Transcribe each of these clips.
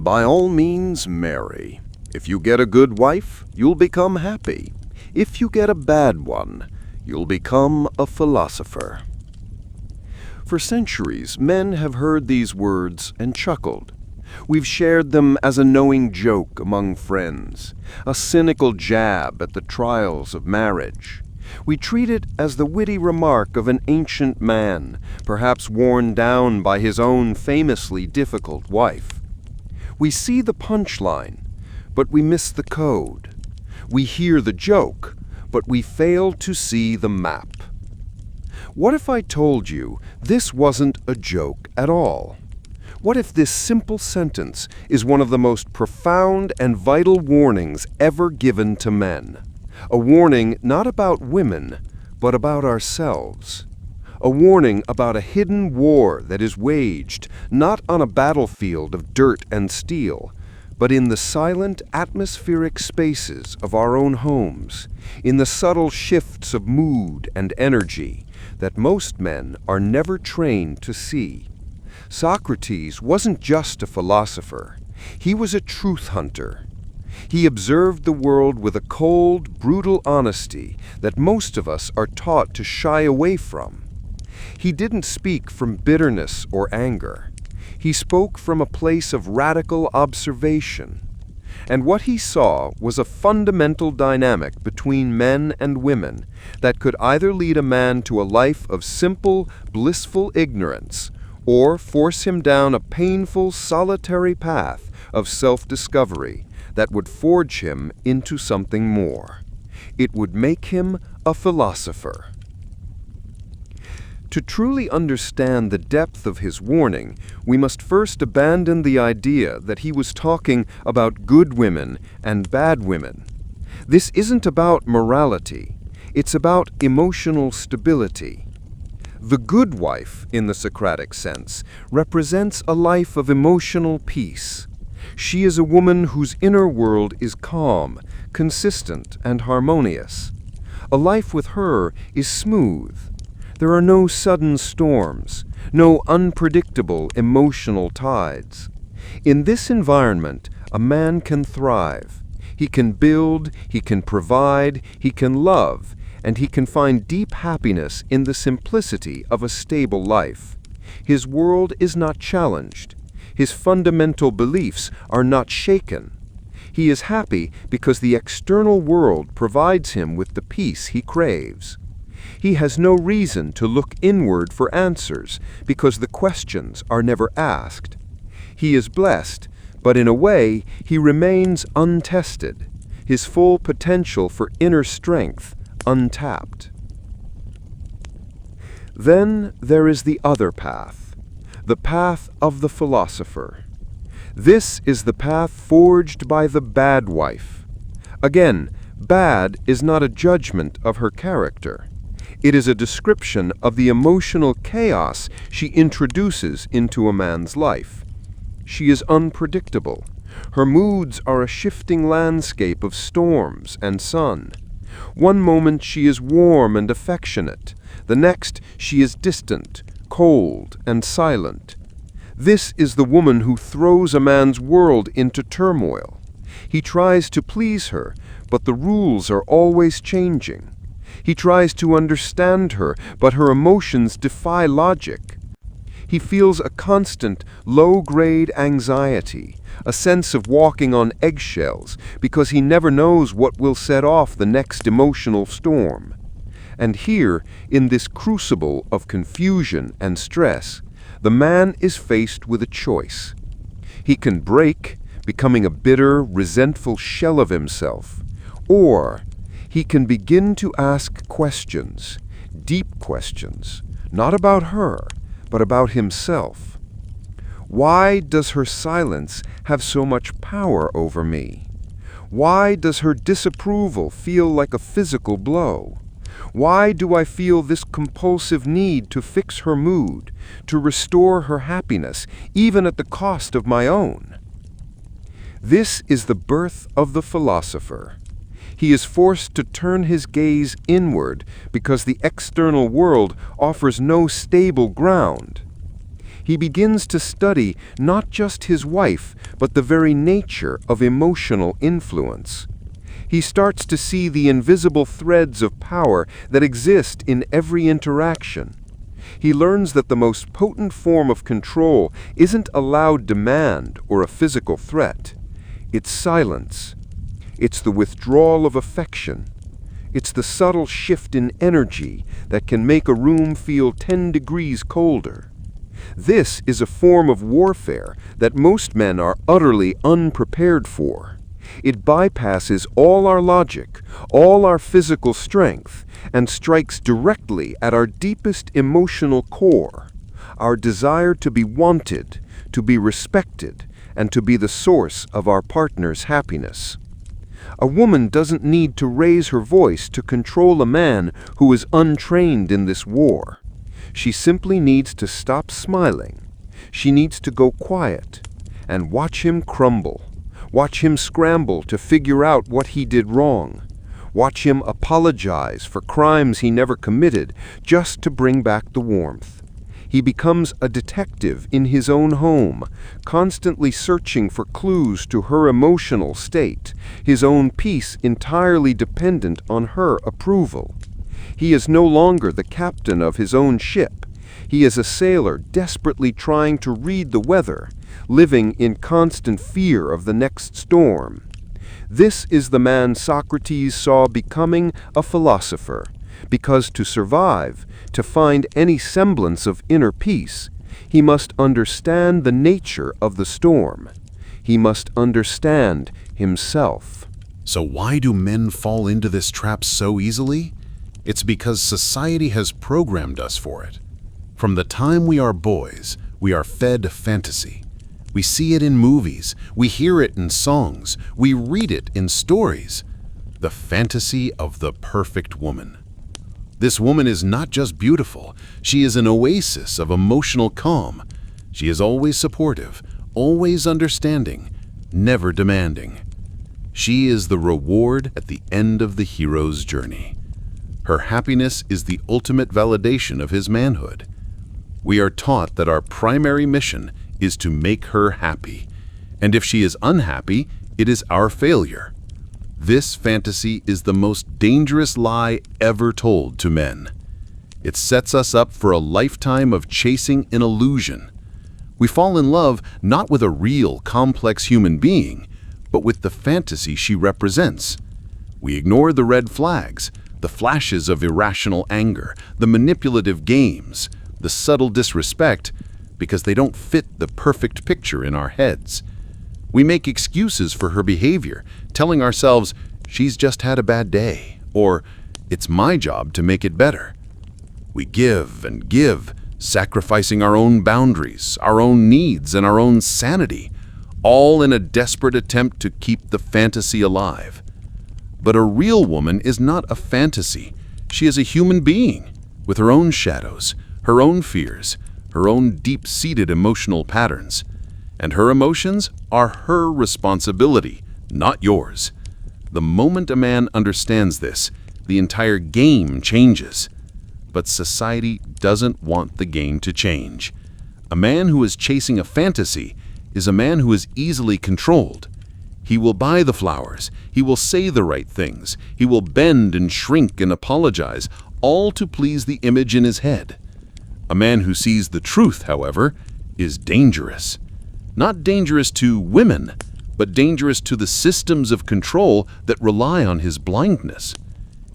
By all means, marry. If you get a good wife, you'll become happy. If you get a bad one, you'll become a philosopher. For centuries, men have heard these words and chuckled. We've shared them as a knowing joke among friends, a cynical jab at the trials of marriage. We treat it as the witty remark of an ancient man, perhaps worn down by his own famously difficult wife. We see the punchline, but we miss the code. We hear the joke, but we fail to see the map. What if I told you this wasn't a joke at all? What if this simple sentence is one of the most profound and vital warnings ever given to men? A warning not about women, but about ourselves. A warning about a hidden war that is waged not on a battlefield of dirt and steel, but in the silent atmospheric spaces of our own homes, in the subtle shifts of mood and energy that most men are never trained to see. Socrates wasn't just a philosopher. He was a truth hunter. He observed the world with a cold, brutal honesty that most of us are taught to shy away from. He didn't speak from bitterness or anger. He spoke from a place of radical observation. And what he saw was a fundamental dynamic between men and women that could either lead a man to a life of simple, blissful ignorance, or force him down a painful, solitary path of self-discovery that would forge him into something more. It would make him a philosopher. To truly understand the depth of his warning, we must first abandon the idea that he was talking about good women and bad women. This isn't about morality. It's about emotional stability. The good wife, in the Socratic sense, represents a life of emotional peace. She is a woman whose inner world is calm, consistent, and harmonious. A life with her is smooth. There are no sudden storms, no unpredictable emotional tides. In this environment, a man can thrive. He can build, he can provide, he can love, and he can find deep happiness in the simplicity of a stable life. His world is not challenged. His fundamental beliefs are not shaken. He is happy because the external world provides him with the peace he craves. He has no reason to look inward for answers because the questions are never asked. He is blessed, but in a way he remains untested, his full potential for inner strength untapped. Then there is the other path, the path of the philosopher. This is the path forged by the bad wife. Again, bad is not a judgment of her character. It is a description of the emotional chaos she introduces into a man's life. She is unpredictable. Her moods are a shifting landscape of storms and sun. One moment she is warm and affectionate. The next she is distant, cold, and silent. This is the woman who throws a man's world into turmoil. He tries to please her, but the rules are always changing. He tries to understand her, but her emotions defy logic. He feels a constant, low-grade anxiety, a sense of walking on eggshells, because he never knows what will set off the next emotional storm. And here, in this crucible of confusion and stress, the man is faced with a choice. He can break, becoming a bitter, resentful shell of himself, or he can begin to ask questions, deep questions, not about her, but about himself. Why does her silence have so much power over me? Why does her disapproval feel like a physical blow? Why do I feel this compulsive need to fix her mood, to restore her happiness, even at the cost of my own? This is the birth of the philosopher. He is forced to turn his gaze inward because the external world offers no stable ground. He begins to study not just his wife, but the very nature of emotional influence. He starts to see the invisible threads of power that exist in every interaction. He learns that the most potent form of control isn't a loud demand or a physical threat. It's silence. It's the withdrawal of affection. It's the subtle shift in energy that can make a room feel 10 degrees colder. This is a form of warfare that most men are utterly unprepared for. It bypasses all our logic, all our physical strength, and strikes directly at our deepest emotional core, our desire to be wanted, to be respected, and to be the source of our partner's happiness. A woman doesn't need to raise her voice to control a man who is untrained in this war. She simply needs to stop smiling. She needs to go quiet and watch him crumble. Watch him scramble to figure out what he did wrong. Watch him apologize for crimes he never committed just to bring back the warmth. He becomes a detective in his own home, constantly searching for clues to her emotional state, his own peace entirely dependent on her approval. He is no longer the captain of his own ship. He is a sailor desperately trying to read the weather, living in constant fear of the next storm. This is the man Socrates saw becoming a philosopher, because to survive, to find any semblance of inner peace, he must understand the nature of the storm. He must understand himself. So why do men fall into this trap so easily? It's because society has programmed us for it. From the time we are boys, we are fed fantasy. We see it in movies, we hear it in songs, we read it in stories. The fantasy of the perfect woman. This woman is not just beautiful, she is an oasis of emotional calm. She is always supportive, always understanding, never demanding. She is the reward at the end of the hero's journey. Her happiness is the ultimate validation of his manhood. We are taught that our primary mission is to make her happy, and if she is unhappy, it is our failure. This fantasy is the most dangerous lie ever told to men. It sets us up for a lifetime of chasing an illusion. We fall in love not with a real, complex human being, but with the fantasy she represents. We ignore the red flags, the flashes of irrational anger, the manipulative games, the subtle disrespect, because they don't fit the perfect picture in our heads. We make excuses for her behavior, telling ourselves, she's just had a bad day, or it's my job to make it better. We give and give, sacrificing our own boundaries, our own needs, and our own sanity, all in a desperate attempt to keep the fantasy alive. But a real woman is not a fantasy. She is a human being, with her own shadows, her own fears, her own deep-seated emotional patterns. And her emotions are her responsibility, not yours. The moment a man understands this, the entire game changes. But society doesn't want the game to change. A man who is chasing a fantasy is a man who is easily controlled. He will buy the flowers, he will say the right things, he will bend and shrink and apologize, all to please the image in his head. A man who sees the truth, however, is dangerous. Not dangerous to women, but dangerous to the systems of control that rely on his blindness.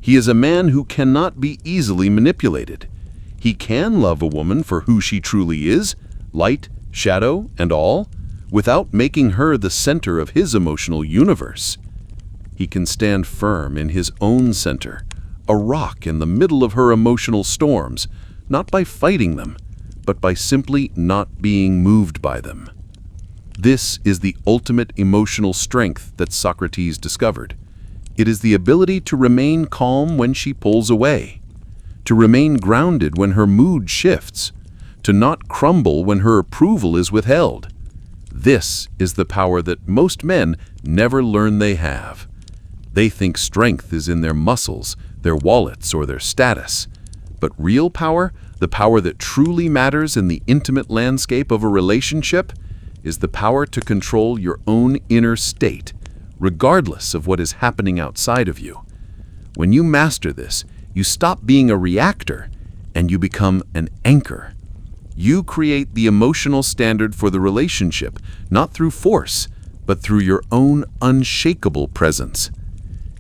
He is a man who cannot be easily manipulated. He can love a woman for who she truly is, light, shadow, and all, without making her the center of his emotional universe. He can stand firm in his own center, a rock in the middle of her emotional storms, not by fighting them, but by simply not being moved by them. This is the ultimate emotional strength that Socrates discovered. It is the ability to remain calm when she pulls away, to remain grounded when her mood shifts, to not crumble when her approval is withheld. This is the power that most men never learn they have. They think strength is in their muscles, their wallets, or their status. But real power, The power that truly matters in the intimate landscape of a relationship is the power to control your own inner state, regardless of what is happening outside of you. When you master this, you stop being a reactor and you become an anchor. You create the emotional standard for the relationship, not through force, but through your own unshakable presence.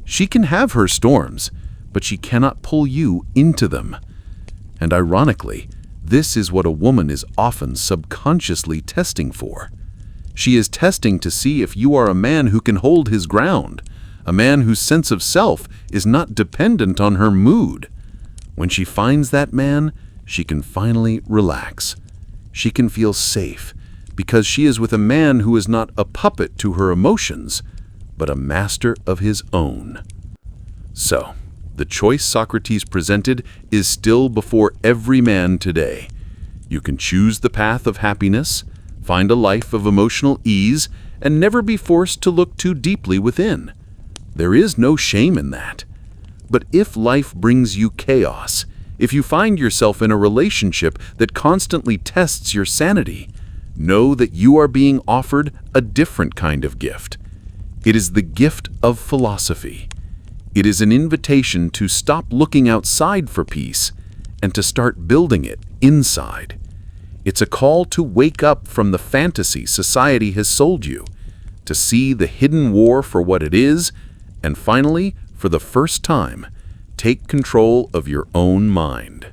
She can have her storms, but she cannot pull you into them. And ironically, this is what a woman is often subconsciously testing for. She is testing to see if you are a man who can hold his ground, a man whose sense of self is not dependent on her mood. When she finds that man, she can finally relax. She can feel safe because she is with a man who is not a puppet to her emotions, but a master of his own. So, the choice Socrates presented is still before every man today. You can choose the path of happiness, find a life of emotional ease, and never be forced to look too deeply within. There is no shame in that. But if life brings you chaos, if you find yourself in a relationship that constantly tests your sanity, know that you are being offered a different kind of gift. It is the gift of philosophy. It is an invitation to stop looking outside for peace and to start building it inside. It's a call to wake up from the fantasy society has sold you, to see the hidden war for what it is, and finally, for the first time, take control of your own mind.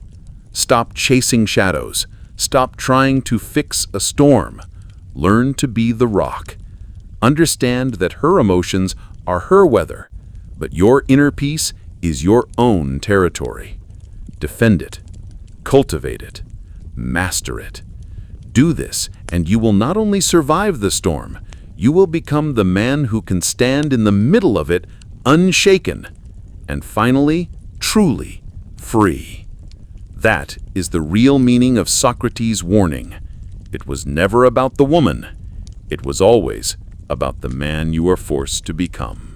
Stop chasing shadows. Stop trying to fix a storm. Learn to be the rock. Understand that her emotions are her weather, but your inner peace is your own territory. Defend it. Cultivate it. Master it. Do this, and you will not only survive the storm, you will become the man who can stand in the middle of it unshaken, and finally, truly free. That is the real meaning of Socrates' warning. It was never about the woman. It was always about the man you are forced to become.